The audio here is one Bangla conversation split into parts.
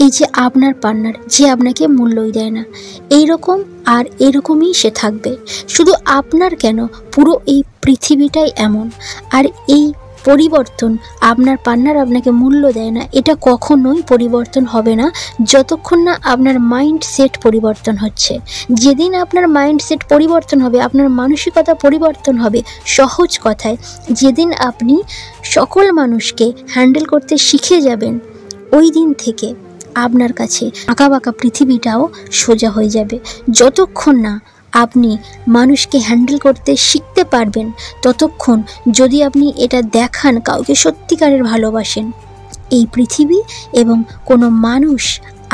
এই যে আপনার পার্টনার যে আপনাকে মূল্যই দেয় না, এইরকম আর এরকমই সে থাকবে। শুধু আপনার কেন, পুরো এই পৃথিবীটাই এমন। আর এই পরিবর্তন, আপনার পার্টনার আপনাকে মূল্য দেয় না, এটা কখনোই পরিবর্তন হবে না যতক্ষণ না আপনার মাইন্ডসেট পরিবর্তন হচ্ছে। যেদিন আপনার মাইন্ডসেট পরিবর্তন হবে, আপনার মানসিকতা পরিবর্তন হবে, সহজ কথায় যেদিন আপনি সকল মানুষকে হ্যান্ডেল করতে শিখে যাবেন, ওই দিন থেকে আপনার কাছে আঁকা বাঁকা পৃথিবীটাও সোজা হয়ে যাবে। যতক্ষণ না আপনি মানুষকে হ্যান্ডেল করতে শিখতে পারবেন, ততক্ষণ যদি আপনি এটা দেখান কাউকে সত্যিকারের ভালোবাসেন, এই পৃথিবী এবং কোনো মানুষ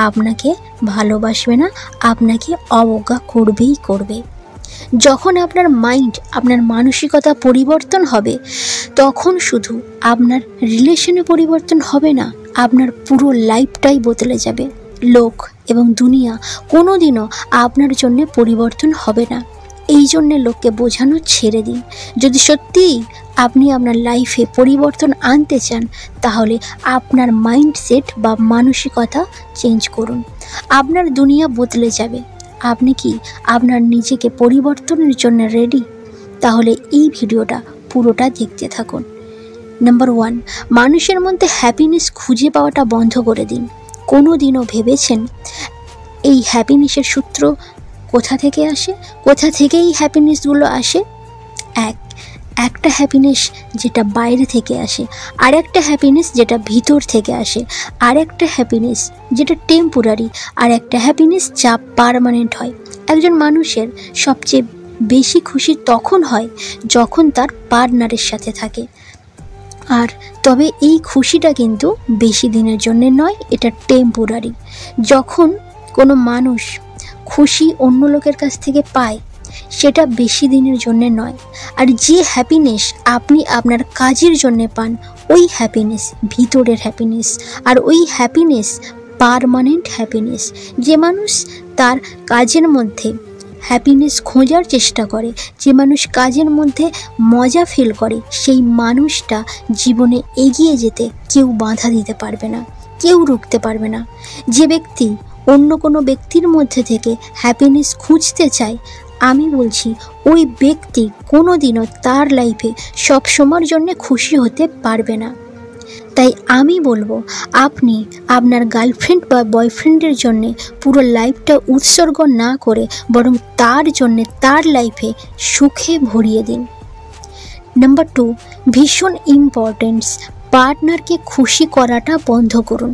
আপনাকে ভালোবাসবে না, আপনাকে অবজ্ঞা করবেই করবে। যখন আপনার মাইন্ড, আপনার মানসিকতা পরিবর্তন হবে, তখন শুধু আপনার রিলেশনে পরিবর্তন হবে না, আপনার পুরো লাইফটাই বদলে যাবে। লোক এবং দুনিয়া কোনো দিনও আপনার জন্য পরিবর্তন হবে না। এই জন্যে লোককে বোঝানো ছেড়ে দিন। যদি সত্যিই আপনি আপনার লাইফে পরিবর্তন আনতে চান, তাহলে আপনার মাইন্ডসেট বা মানসিকতা চেঞ্জ করুন। আপনার দুনিয়া বদলে যাবে। আপনি কি আপনার নিজেকে পরিবর্তনের জন্য রেডি? তাহলে এই ভিডিওটা পুরোটা দেখতে থাকুন। নাম্বার 1, মানুষের মধ্যে হ্যাপিনেস খুঁজে পাওয়াটা বন্ধ করে দিন। কোনো দিনও ভেবেছেন এই হ্যাপিনেসের সূত্র কোথা থেকে আসে? কোথা থেকে এই হ্যাপিনেসগুলো আসে? একটা হ্যাপিনেস যেটা বাইরে থেকে আসে, আর একটা হ্যাপিনেস যেটা ভিতর থেকে আসে, আর একটা হ্যাপিনেস যেটা টেম্পোরারি, আর একটা হ্যাপিনেস যা পার্মানেন্ট হয়। একজন মানুষের সবচেয়ে বেশি খুশি তখন হয় যখন তার পার্টনারের সাথে থাকে। আর তবে এই খুশিটা কিন্তু বেশি দিনের জন্য নয়, এটা টেম্পোরারি। যখন কোনো মানুষ খুশি অন্য লোকের কাছ থেকে পায়, সেটা বেশি দিনের জন্য নয়। আর যে হ্যাপিনেস আপনি আপনার কাজের জন্য পান, ওই হ্যাপিনেস ভিতরের হ্যাপিনেস, আর ওই হ্যাপিনেস পার্মানেন্ট হ্যাপিনেস। যে মানুষ তার কাজের মধ্যে হ্যাপিনেস খোঁজার চেষ্টা করে, যে মানুষ কাজের মধ্যে মজা ফিল করে, সেই মানুষটা জীবনে এগিয়ে যেতে কেউ বাধা দিতে পারবে না, কেউ রুখতে পারবে না। যে ব্যক্তি অন্য কোনো ব্যক্তির মধ্যে থেকে হ্যাপিনেস খুঁজতে চায়, আমি বলছি ওই ব্যক্তি কোনো দিনও তার লাইফে সবসময়ের জন্য খুশি হতে পারবে না। তাই আমি বলবো, আপনি আপনার গার্লফ্রেন্ড বা বয়ফ্রেন্ডের জন্যে পুরো লাইফটা উৎসর্গ না করে, বরং তার জন্যে তার লাইফে সুখে ভরিয়ে দিন। নাম্বার 2, ভীষণ ইম্পর্টেন্স, পার্টনারকে খুশি করাটা বন্ধ করুন।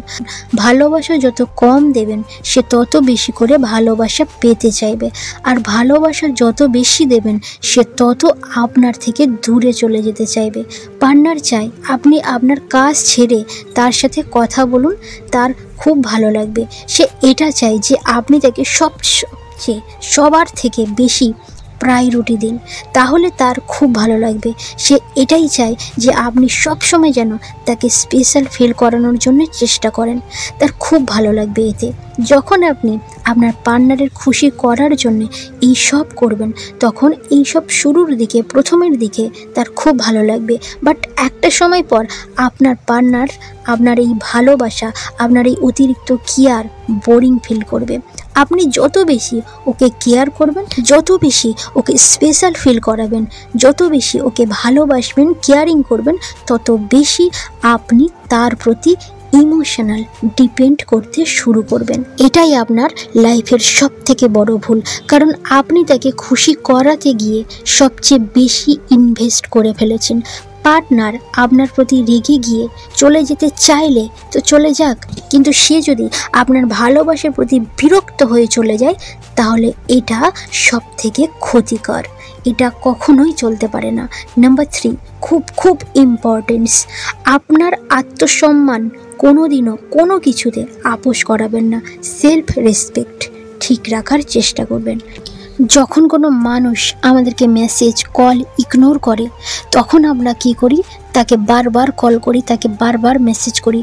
ভালোবাসা যত কম দেবেন, সে তত বেশি করে ভালোবাসা পেতে চাইবে। আর ভালোবাসা যত বেশি দেবেন, সে তত আপনার থেকে দূরে চলে যেতে চাইবে। পার্টনার চায় আপনি আপনার কাজ ছেড়ে তার সাথে কথা বলুন, তার খুব ভালো লাগবে। সে এটা চায় যে আপনি তাকে সবার থেকে বেশি প্রায়োরিটি দিন, তাহলে তার খুব ভালো লাগবে। সে এটাই চায় যে আপনি সবসময় যেন তাকে স্পেশাল ফিল করানোর জন্য চেষ্টা করেন, তার খুব ভালো লাগবে এতে। যখন আপনি আপনার পার্টনারের খুশি করার জন্য এই সব করবেন, তখন এই সব শুরুর দিকে, প্রথমের দিকে তার খুব ভালো লাগবে। বাট একটা সময় পর আপনার পার্টনার আপনার এই ভালোবাসা, আপনার এই অতিরিক্ত কেয়ার বোরিং ফিল করবে। আপনি যত বেশি ওকে কেয়ার করবেন, যত বেশি ওকে স্পেশাল ফিল করাবেন, যত বেশি ওকে ভালোবাসবেন, কেয়ারিং করবেন, তত বেশি আপনি তার প্রতি ইমোশনাল ডিপেন্ড করতে শুরু করবেন। এটাই আপনার লাইফের সব থেকে বড় ভুল, কারণ আপনি তাকে খুশি করাতে গিয়ে সবচেয়ে বেশি ইনভেস্ট করে ফেলেছেন। পার্টনার আপনার প্রতি রেগে গিয়ে চলে যেতে চাইলে তো চলে যাক, কিন্তু সে যদি আপনার ভালোবাসার প্রতি বিরক্ত হয়ে চলে যায়, তাহলে এটা সব থেকে ক্ষতিকর। এটা কখনোই চলতে পারে না। নাম্বার 3, খুব ইম্পর্টেন্স, আপনার আত্মসম্মান কোনো দিনও কোনো কিছুতে আপোষ করাবেন না। সেলফ রেসপেক্ট ঠিক রাখার চেষ্টা করবেন। যখন কোনো মানুষ আমাদেরকে মেসেজ, কল ইগনোর করে, তখন আমরা কি করি? তাকে বারবার কল করি, তাকে বারবার মেসেজ করি,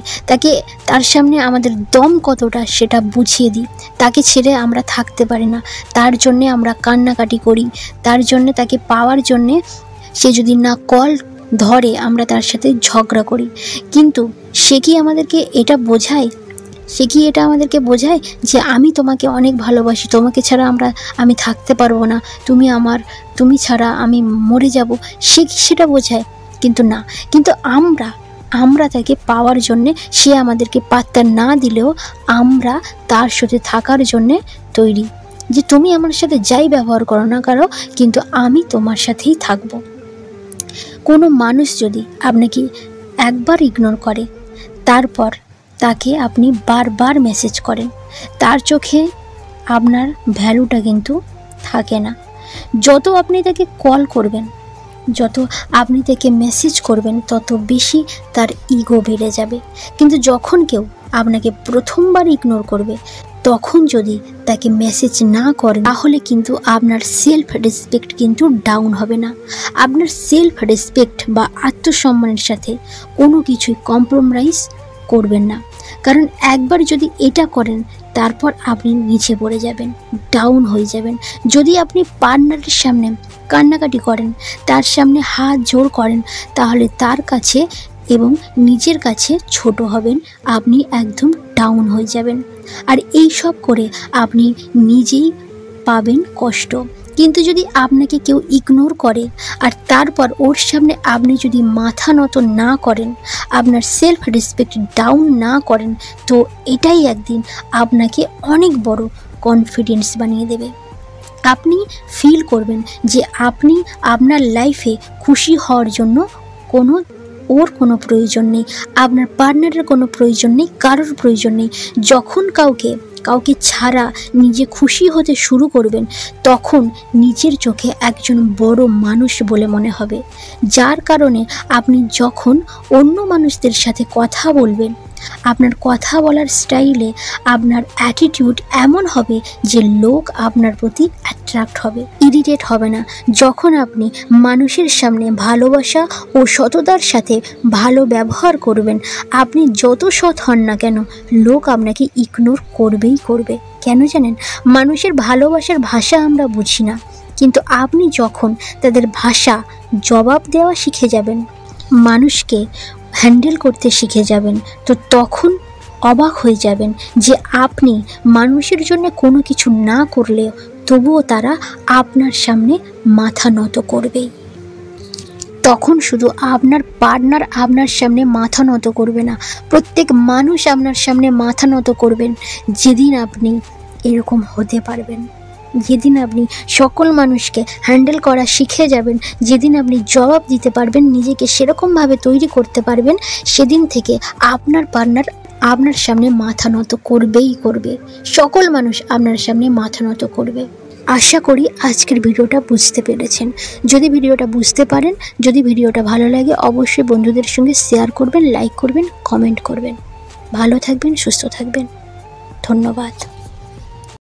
তার সামনে আমাদের দম কতটা সেটা বুঝিয়ে দিই। তাকে ছেড়ে আমরা থাকতে পারি না, তার জন্যে আমরা কান্নাকাটি করি, তার জন্যে তাকে পাওয়ার জন্যে সে যদি না কল ধরে আমরা তার সাথে ঝগড়া করি। কিন্তু সে কি আমাদেরকে এটা বোঝায় সে কি এটা আমাদেরকে বোঝায় যে আমি তোমাকে অনেক ভালোবাসি, তোমাকে ছাড়া আমি থাকতে পারবো না, তুমি ছাড়া আমি মরে যাব? সে কি সেটা বোঝায়? কিন্তু না, কিন্তু আমরা তাকে পাওয়ার জন্যে, সে আমাদেরকে পাত্তা না দিলেও আমরা তার সাথে থাকার জন্যে তৈরি, যে তুমি আমার সাথে যাই ব্যবহার করো না কারো, কিন্তু আমি তোমার সাথেই থাকবো। কোনো মানুষ যদি আপনাকে একবার ইগনোর করে, তারপর তাকে আপনি বারবার মেসেজ করেন, তার চোখে আপনার ভ্যালুটা কিন্তু থাকে না। যত আপনি তাকে কল করবেন, যত আপনি তাকে মেসেজ করবেন, তত বেশি তার ইগো বেড়ে যাবে। কিন্তু যখন কেউ আপনাকে প্রথমবার ইগনোর করবে, তখন যদি তাকে মেসেজ না করেন, তাহলে কিন্তু আপনার সেলফ রেসপেক্ট কিন্তু ডাউন হবে না। আপনার সেলফ রেসপেক্ট বা আত্মসম্মানের সাথে কোনো কিছুই কম্প্রোমাইজ করবেন না। কারণ একবার যদি এটা করেন, তারপর আপনি নিচে পড়ে যাবেন, ডাউন হয়ে যাবেন। যদি আপনি পার্টনারের সামনে কান্নাকাটি করেন, তার সামনে হাত জোর করেন, তাহলে তার কাছে এবং নিজের কাছে ছোট হবেন, আপনি একদম ডাউন হয়ে যাবেন। আর এই সব করে আপনি নিজেই পাবেন কষ্ট। কিন্তু যদি আপনাকে কেউ ইগনোর করে আর তারপর ওর সামনে আপনি যদি মাথা নত না করেন, আপনার সেলফ রেসপেক্ট ডাউন না করেন, তো এটাই একদিন আপনাকে অনেক বড় কনফিডেন্স বানিয়ে দেবে। আপনি ফিল করবেন যে আপনি আপনার লাইফে খুশি হওয়ার জন্য ওর কোনো প্রয়োজন নেই, আপনার পার্টনারের কোনো প্রয়োজন নেই, কারোর প্রয়োজন নেই। যখন কাউকে ছাড়া নিজে খুশি হতে শুরু করবেন, তখন নিজের চোখে একজন বড় মানুষ বলে মনে হবে। যার কারণে আপনি যখন অন্য মানুষদের সাথে কথা বলবেন, আপনার কথা বলার স্টাইলে আপনার অ্যাটিটিউড এমন হবে যে লোক আপনার প্রতি অ্যাট্রাক্ট হবে, ইরিটেট হবে না। যখন আপনি মানুষের সামনে ভালোবাসা ও সততার সাথে ভালো ব্যবহার করবেন, আপনি যত সৎ হন না কেন, লোক আপনাকে ইগনোর করবেই করবে। কেন জানেন? মানুষের ভালোবাসার ভাষা আমরা বুঝি না, কিন্তু আপনি যখন তাদের ভাষা জবাব দেওয়া শিখে যাবেন, মানুষকে হ্যান্ডেল করতে শিখে যাবেন, তো তখন অবাক হয়ে যাবেন যে আপনি মানুষের জন্য কোনো কিছু না করলেও তবুও তারা আপনার সামনে মাথা নত করবেই। তখন শুধু আপনার পার্টনার আপনার সামনে মাথা নত করবে না, প্রত্যেক মানুষ আপনার সামনে মাথা নত করবেন। যেদিন আপনি এরকম হতে পারবেন, যেদিন আপনি সকল মানুষকে হ্যান্ডেল করা শিখে যাবেন, যেদিন আপনি জবাব দিতে পারবেন, নিজেকে সেরকমভাবে তৈরি করতে পারবেন, সেদিন থেকে আপনার পার্টনার আপনার সামনে মাথা নত করবেই করবে। সকল মানুষ আপনার সামনে মাথা নত করবে। আশা করি আজকের ভিডিওটা বুঝতে পেরেছেন। যদি ভিডিওটা বুঝতে পারেন, যদি ভিডিওটা ভালো লাগে, অবশ্যই বন্ধুদের সঙ্গে শেয়ার করবেন, লাইক করবেন, কমেন্ট করবেন। ভালো থাকবেন, সুস্থ থাকবেন। ধন্যবাদ।